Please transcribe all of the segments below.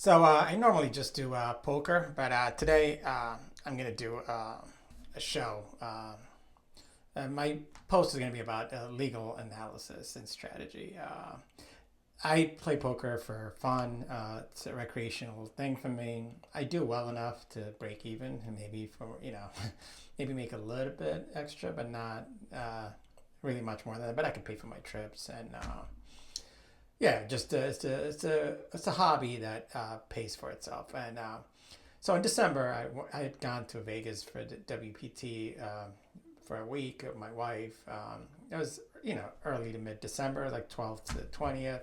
I normally just do poker, but today I'm going to do a show. My post is going to be about legal analysis and strategy. I play poker for fun. It's a recreational thing for me. I do well enough to break even and maybe maybe make a little bit extra, but not really much more than that. But I can pay for my trips and yeah, just it's a hobby that pays for itself. And so in December, I had gone to Vegas for the WPT for a week with my wife. It was early to mid December, like 12th to the 20th,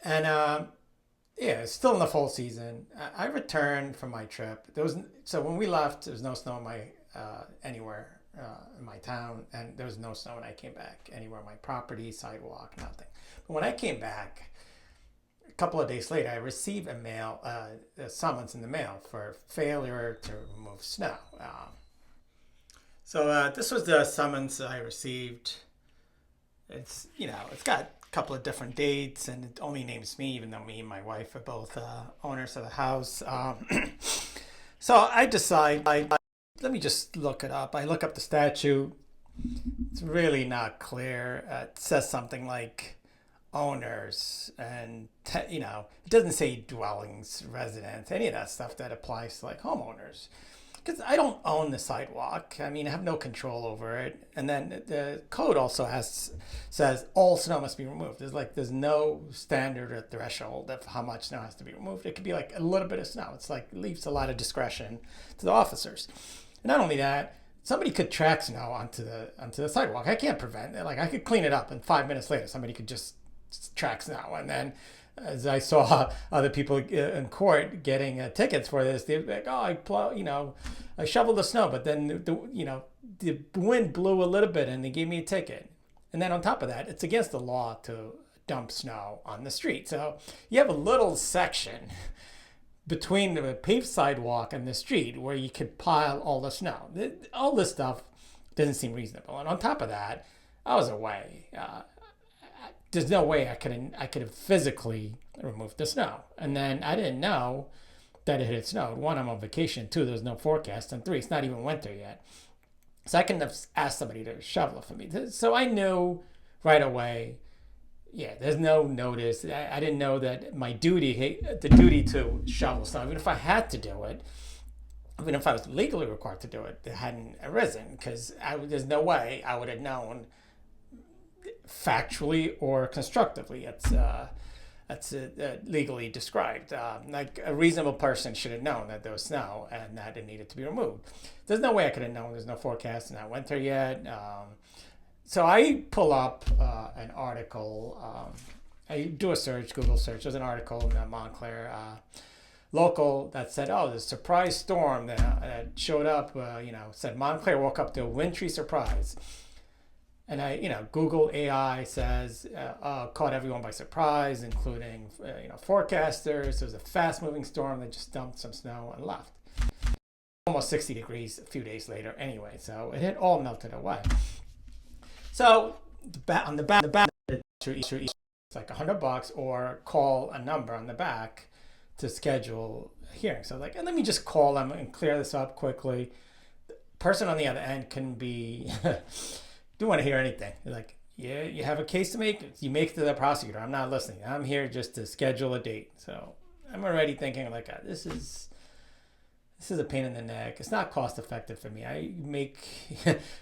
and yeah, it's still in the fall season. I returned from my trip. So when we left, there was no snow in my anywhere in my town, and there was no snow when I came back anywhere on my property, sidewalk, nothing. But when I came back, a couple of days later, I received a summons in the mail for failure to remove snow. This was the summons I received. It's got a couple of different dates, and it only names me, even though me and my wife are both owners of the house. So I decide, let me just look it up. I look up the statute. It's really not clear. It says something like owners, and it doesn't say dwellings, residents, any of that stuff that applies to like homeowners. Because I don't own the sidewalk. I mean, I have no control over it. And then the code also says all snow must be removed. There's no standard or threshold of how much snow has to be removed. It could be like a little bit of snow. It's like it leaves a lot of discretion to the officers. And not only that, somebody could track snow onto the sidewalk. I can't prevent it. Like I could clean it up, and 5 minutes later, somebody could just track snow. And then, as I saw other people in court getting tickets for this, they're like, "Oh, I shoveled the snow, but then the wind blew a little bit, and they gave me a ticket." And then on top of that, it's against the law to dump snow on the street. So you have a little section between the paved sidewalk and the street where you could pile all the snow. All this stuff doesn't seem reasonable. And on top of that, I was away. There's no way I could have physically removed the snow. And then I didn't know that it had snowed. One, I'm on vacation. Two, there's no forecast. And three, it's not even winter yet. So I couldn't have asked somebody to shovel it for me. So I knew right away, yeah, there's no notice. I didn't know that the duty to shovel snow, even if I had to do it, even if I was legally required to do it, it hadn't arisen, because there's no way I would have known factually or constructively. That's legally described. Like a reasonable person should have known that there was snow and that it needed to be removed. There's no way I could have known. There's no forecast, and not winter yet. So I pull up an article. I do a search, Google search. There's an article in the Montclair local that said, "Oh, the surprise storm that showed up." Said Montclair woke up to a wintry surprise. And Google AI says caught everyone by surprise, including forecasters. It was a fast-moving storm that just dumped some snow and left. Almost 60 degrees a few days later, anyway. So it had all melted away. So on the back, it's like $100, or call a number on the back to schedule a hearing. So and let me just call them and clear this up quickly. The person on the other end can be. Don't want to hear anything. You're like, yeah, you have a case to make. You make it to the prosecutor. I'm not listening. I'm here just to schedule a date. So I'm already thinking like, this is a pain in the neck. It's not cost effective for me. I make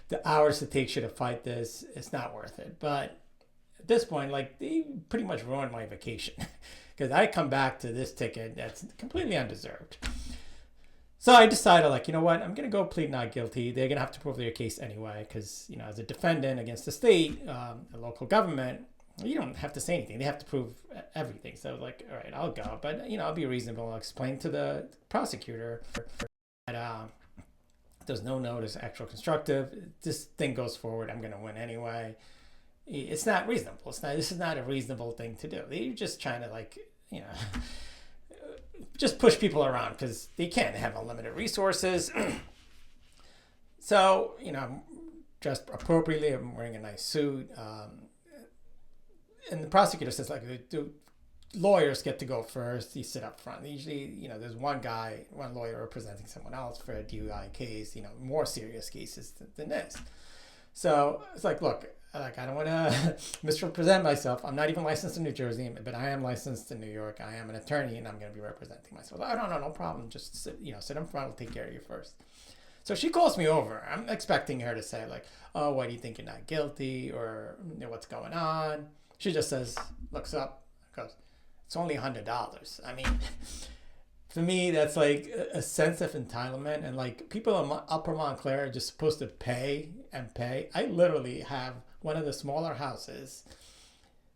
the hours it takes you to fight this. It's not worth it. But at this point, they pretty much ruined my vacation, because I come back to this ticket that's completely undeserved. So I decided, you know what? I'm going to go plead not guilty. They're going to have to prove their case anyway, because, as a defendant against the state, the local government, you don't have to say anything. They have to prove everything. So all right, I'll go. But, I'll be reasonable. I'll explain to the prosecutor that there's no notice, actual constructive. This thing goes forward. I'm going to win anyway. It's not reasonable. This is not a reasonable thing to do. They're just trying to, just push people around, because they can't have unlimited resources. So, I'm dressed appropriately. I'm wearing a nice suit. And the prosecutor says, lawyers get to go first. You sit up front. Usually, there's one lawyer representing someone else for a DUI case, more serious cases than this. So it's like, look, I don't want to misrepresent myself. I'm not even licensed in New Jersey, but I am licensed in New York. I am an attorney, and I'm going to be representing myself. Oh, no problem. Just sit in front. I'll take care of you first. So she calls me over. I'm expecting her to say like, oh, why do you think you're not guilty, or what's going on? She just looks up, goes, it's only $100. I mean, for me, that's like a sense of entitlement, and like people in Upper Montclair are just supposed to pay and pay. I literally have one of the smaller houses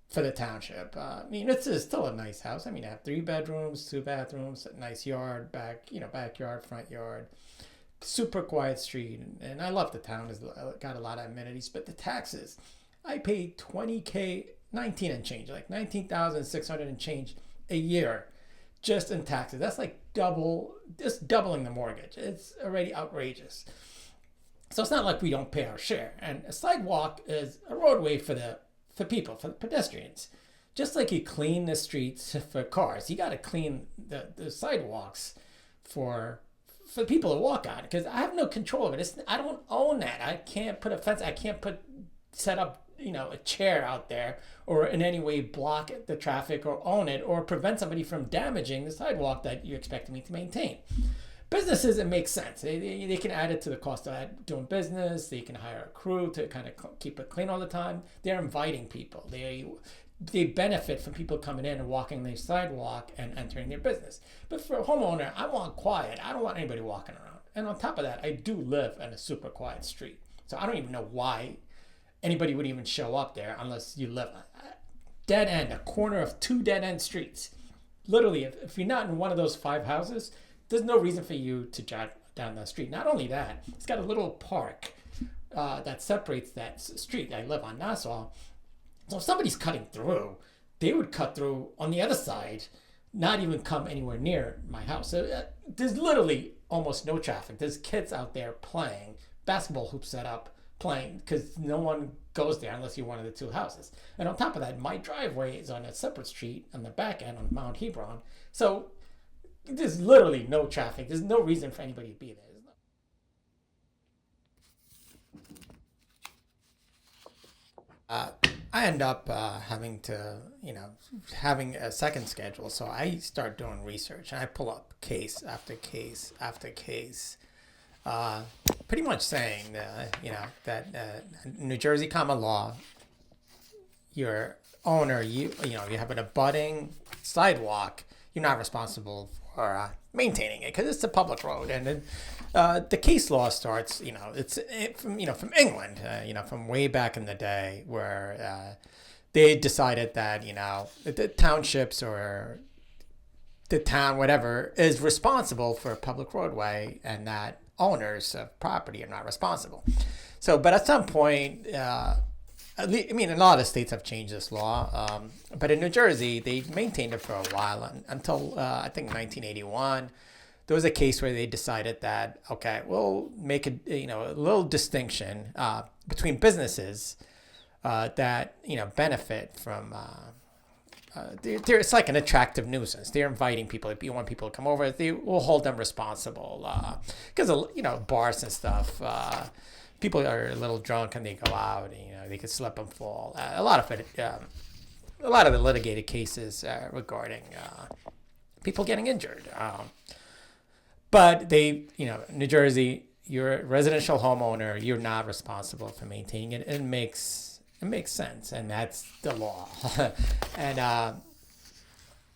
for the township. I mean, it's still a nice house. I mean, I have 3 bedrooms, 2 bathrooms, a nice yard, backyard, front yard, super quiet street, and I love the town. It's got a lot of amenities, but the taxes, I pay $20K, 19 and change, like 19,600 and change a year just in taxes. That's like doubling the mortgage. It's already outrageous. So it's not like we don't pay our share. And a sidewalk is a roadway for people, for the pedestrians. Just like you clean the streets for cars, you got to clean the sidewalks for people to walk on, because I have no control of it. I don't own that. I can't put a fence. I can't set up a chair out there, or in any way block the traffic, or own it, or prevent somebody from damaging the sidewalk that you expect me to maintain. Businesses, it makes sense. They can add it to the cost of doing business. They can hire a crew to kind of keep it clean all the time. They're inviting people. They benefit from people coming in and walking the sidewalk and entering their business. But for a homeowner, I want quiet. I don't want anybody walking around. And on top of that, I do live in a super quiet street. So I don't even know why anybody would even show up there unless you live a dead end, a corner of 2 dead end streets. Literally, if you're not in one of those 5 houses, there's no reason for you to drive down that street. Not only that, it's got a little park that separates that street. I live on Nassau. So if somebody's cutting through, they would cut through on the other side, not even come anywhere near my house. So there's literally almost no traffic. There's kids out there playing, basketball hoops set up, playing, because no one goes there unless you're one of the 2 houses. And on top of that, my driveway is on a separate street on the back end on Mount Hebron. So there's literally no traffic. There's no reason for anybody to be there. I end up having a second schedule. So I start doing research, and I pull up case after case after case, pretty much saying that New Jersey common law, your owner, you have an abutting sidewalk, you're not responsible for maintaining it because it's a public road. And then the case law starts, from England, from way back in the day, where they decided that the townships or the town, whatever, is responsible for a public roadway, and that owners of property are not responsible. So, but at some point, a lot of states have changed this law, but in New Jersey, they maintained it for a while until I think 1981. There was a case where they decided that, okay, we'll make a little distinction between businesses that benefit from. It's like an attractive nuisance. They're inviting people. If you want people to come over, they will hold them responsible. Because bars and stuff. People are a little drunk and they go out. And, they could slip and fall. A lot of the litigated cases regarding people getting injured. But New Jersey, you're a residential homeowner. You're not responsible for maintaining it. It makes sense, and that's the law. And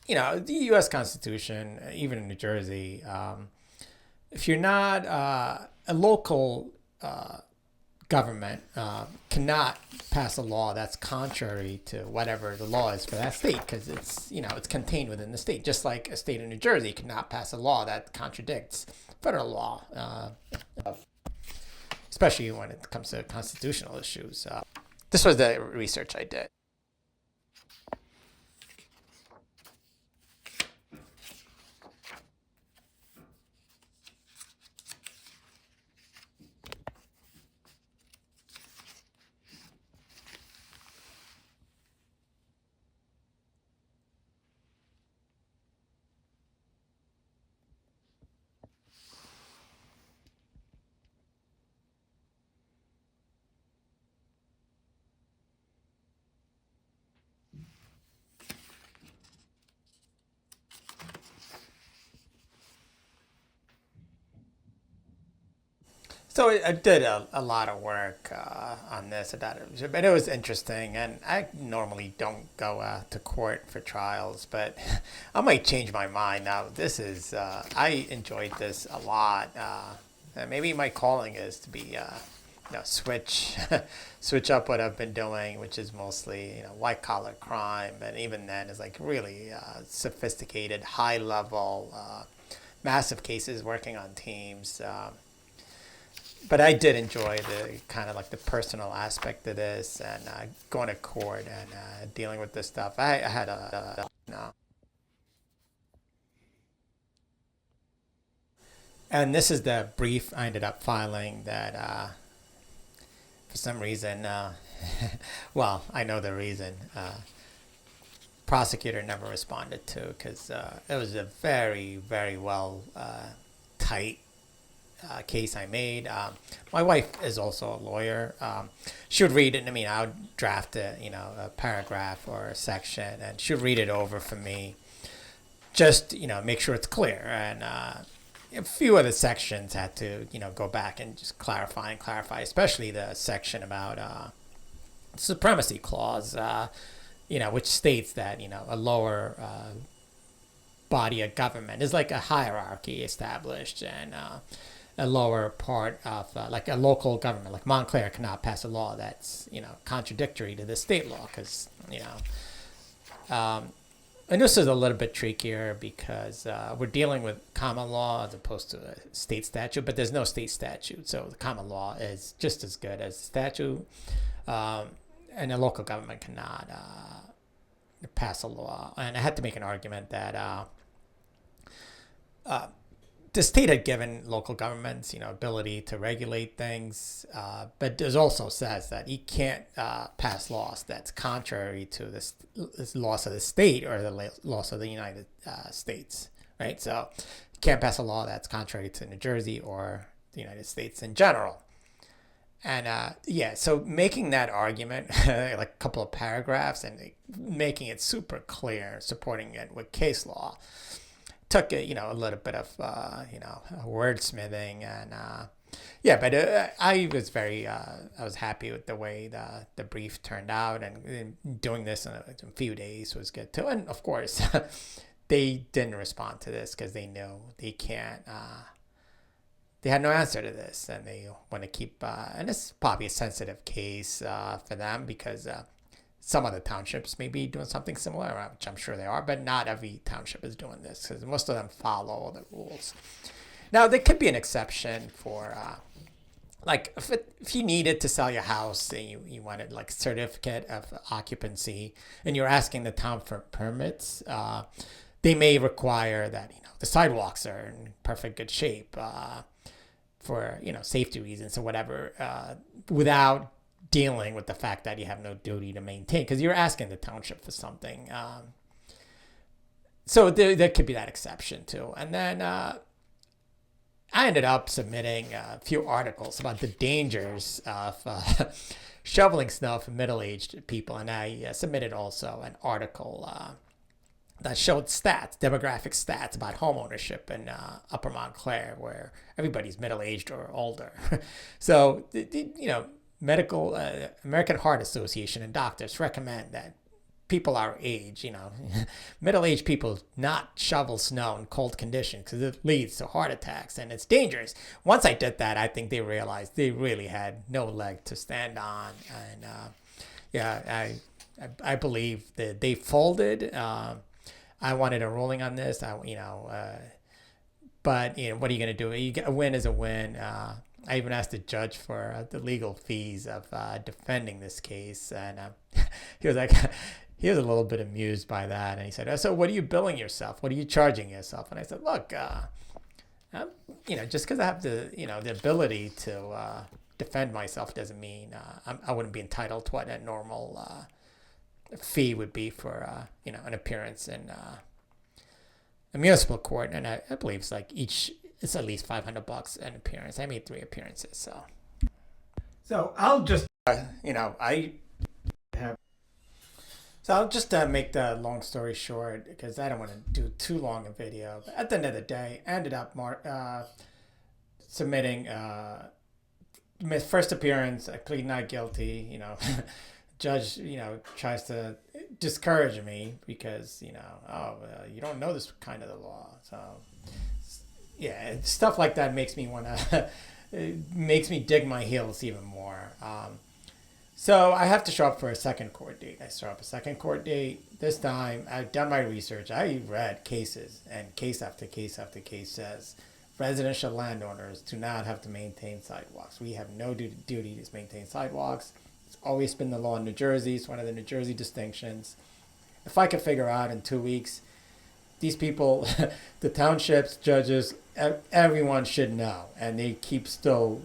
the U.S. Constitution, even in New Jersey, if you're not a local government, cannot pass a law that's contrary to whatever the law is for that state, because it's contained within the state. Just like a state of New Jersey cannot pass a law that contradicts federal law, especially when it comes to constitutional issues. This was the research I did. So I did a lot of work on this, but it was interesting. And I normally don't go to court for trials, but I might change my mind now. I enjoyed this a lot. And maybe my calling is to be, switch, switch up what I've been doing, which is mostly, white collar crime. And even then, is like really sophisticated, high level, massive cases, working on teams. But I did enjoy the kind of like the personal aspect of this, and going to court and dealing with this stuff. I had and this is the brief I ended up filing that for some reason, well, I know the reason. Prosecutor never responded to, because it was a very, very well tight case I made. My wife is also a lawyer. She would read it. I mean, I would draft a paragraph or a section, and she would read it over for me, just make sure it's clear. And a few of the sections had to go back and just clarify, especially the section about supremacy clause. Which states that a lower body of government is like a hierarchy established, and a lower part of like a local government, like Montclair, cannot pass a law that's contradictory to the state law, because and this is a little bit trickier because we're dealing with common law as opposed to a state statute, but there's no state statute, so the common law is just as good as the statute, and a local government cannot pass a law. And I had to make an argument that the state had given local governments, ability to regulate things, but it also says that you can't pass laws that's contrary to this laws of the state or the laws of the United States, right? So you can't pass a law that's contrary to New Jersey or the United States in general. And so making that argument, like a couple of paragraphs, and making it super clear, supporting it with case law, took a little bit of wordsmithing, and but I was I was happy with the way the brief turned out, and doing this in a few days was good too. And of course, they didn't respond to this because they know they can't. They had no answer to this, and they want to keep. And it's probably a sensitive case for them, because some other townships may be doing something similar, which I'm sure they are, but not every township is doing this, because most of them follow the rules. Now, there could be an exception for, like, if you needed to sell your house and you wanted, like, certificate of occupancy, and you're asking the town for permits, they may require that, the sidewalks are in perfect good shape for, safety reasons or whatever, without dealing with the fact that you have no duty to maintain, because you're asking the township for something. So there could be that exception too. And then I ended up submitting a few articles about the dangers of shoveling snow for middle-aged people, and I submitted also an article that showed demographic stats about home ownership in Upper Montclair, where everybody's middle-aged or older. So medical American Heart Association and doctors recommend that people our age, middle-aged people, not shovel snow in cold conditions, because it leads to heart attacks and it's dangerous. Once I did that, I think they realized they really had no leg to stand on, and I believe that they folded. I wanted a ruling on this, but what are you going to do? A win is a win. I even asked the judge for the legal fees of defending this case, and he was like, he was a little bit amused by that, and he said, "So, what are you billing yourself? What are you charging yourself?" And I said, "Look, just because I have the ability to defend myself doesn't mean I wouldn't be entitled to what a normal fee would be for an appearance in a municipal court, and I believe it's at least $500 an appearance. I made 3 appearances, so I'll just I'll just make the long story short, because I don't want to do too long a video. But at the end of the day, I ended up submitting my first appearance, I plead not guilty. Judge, tries to discourage me because, you don't know this kind of the law. So, yeah, stuff like that makes me want to, makes me dig my heels even more. So I have to show up for a second court date. I show up a second court date. This time, I've done my research. I read cases, and case after case after case says residential landowners do not have to maintain sidewalks. We have no duty to maintain sidewalks. It's always been the law in New Jersey. It's one of the New Jersey distinctions. If I could figure out in 2 weeks, these people, the townships, judges, everyone should know, and they keep still,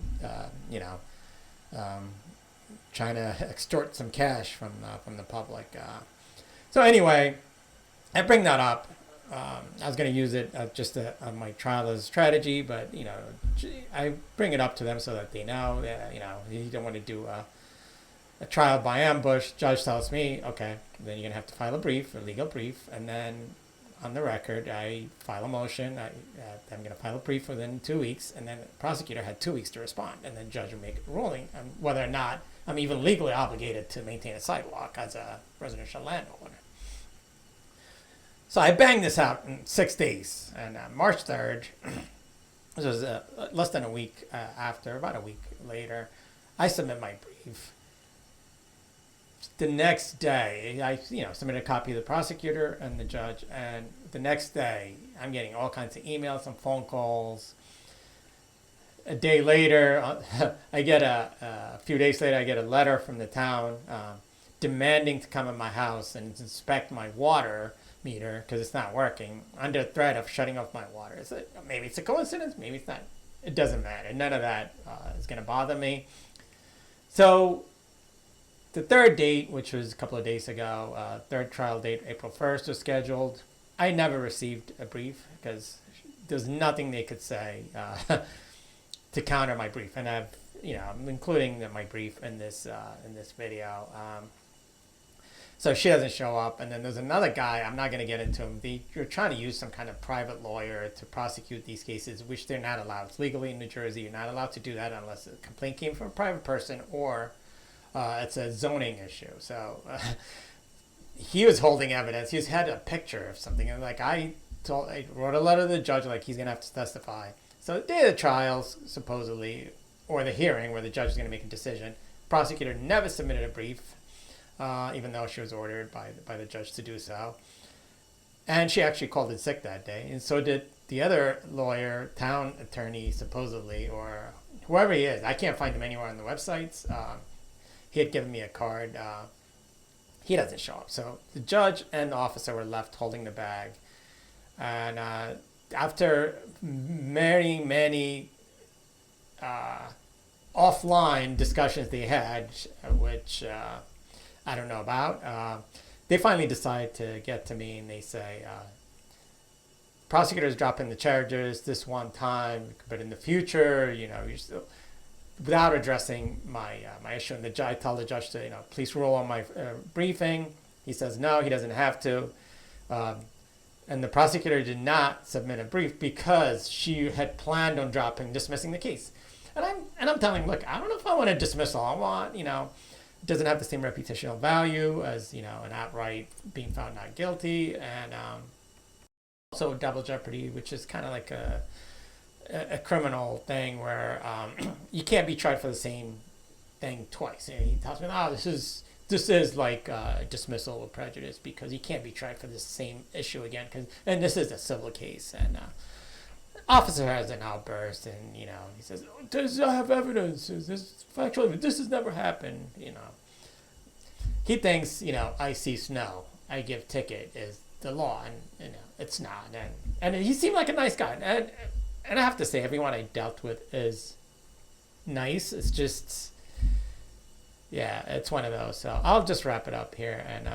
trying to extort some cash from the public. So anyway, I bring that up. I was going to use it just on my trial as a strategy, but I bring it up to them so that they know that you don't want to do a trial by ambush. Judge tells me, okay, then you're going to have to file a legal brief, and then on the record, I file a motion. I'm going to file a brief within 2 weeks, and then the prosecutor had 2 weeks to respond, and then the judge would make a ruling on whether or not I'm even legally obligated to maintain a sidewalk as a residential landowner. So I banged this out in 6 days, and March 3rd, this was less than a week after, about a week later, I submit my brief. The next day, I submitted a copy to the prosecutor and the judge, and the next day, I'm getting all kinds of emails and phone calls. A day later, a few days later, I get a letter from the town demanding to come in my house and inspect my water meter because it's not working, under threat of shutting off my water. Maybe it's a coincidence, maybe it's not. It doesn't matter. None of that is going to bother me. So the third date, which was a couple of days ago, third trial date, April 1st, was scheduled. I never received a brief because there's nothing they could say to counter my brief, and I'm including my brief in this video. So she doesn't show up, and then there's another guy. I'm not going to get into him. You're trying to use some kind of private lawyer to prosecute these cases, which they're not allowed. It's legally in New Jersey. You're not allowed to do that unless a complaint came from a private person or it's a zoning issue. So he was holding evidence. He had a picture of something, and I wrote a letter to the judge he's going to have to testify. So the day of the trial, supposedly, or the hearing where the judge is going to make a decision, prosecutor never submitted a brief, even though she was ordered by the judge to do so. And she actually called in sick that day, and so did the other lawyer, town attorney, supposedly, or whoever he is. I can't find him anywhere on the websites. He had given me a card. He doesn't show up. So the judge and the officer were left holding the bag. And after many offline discussions they had, which I don't know about, they finally decide to get to me, and they say, prosecutors dropping the charges this one time, but in the future, you're still, without addressing my issue. And I tell the judge to, please rule on my briefing. He says no, he doesn't have to. And the prosecutor did not submit a brief because she had planned on dismissing the case. And I'm telling him, look, I don't know if I want a dismissal. I want, it doesn't have the same reputational value as, an outright being found not guilty. And also double jeopardy, which is kind of like a criminal thing where you can't be tried for the same thing twice. He tells me, this is like dismissal with prejudice because you can't be tried for the same issue again. And this is a civil case. And officer has an outburst, and he says, "Does I have evidence? Is this factual? This has never happened." He thinks I see snow, I give ticket is the law, and it's not. And he seemed like a nice guy, and I have to say, everyone I dealt with is nice. It's just. Yeah, it's one of those. So I'll just wrap it up here and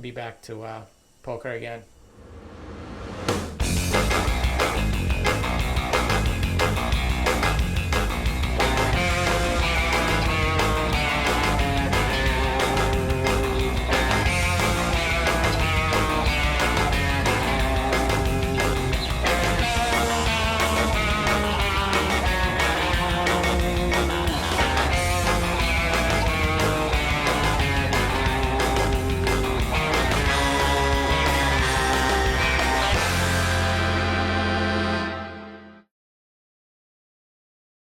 be back to poker again.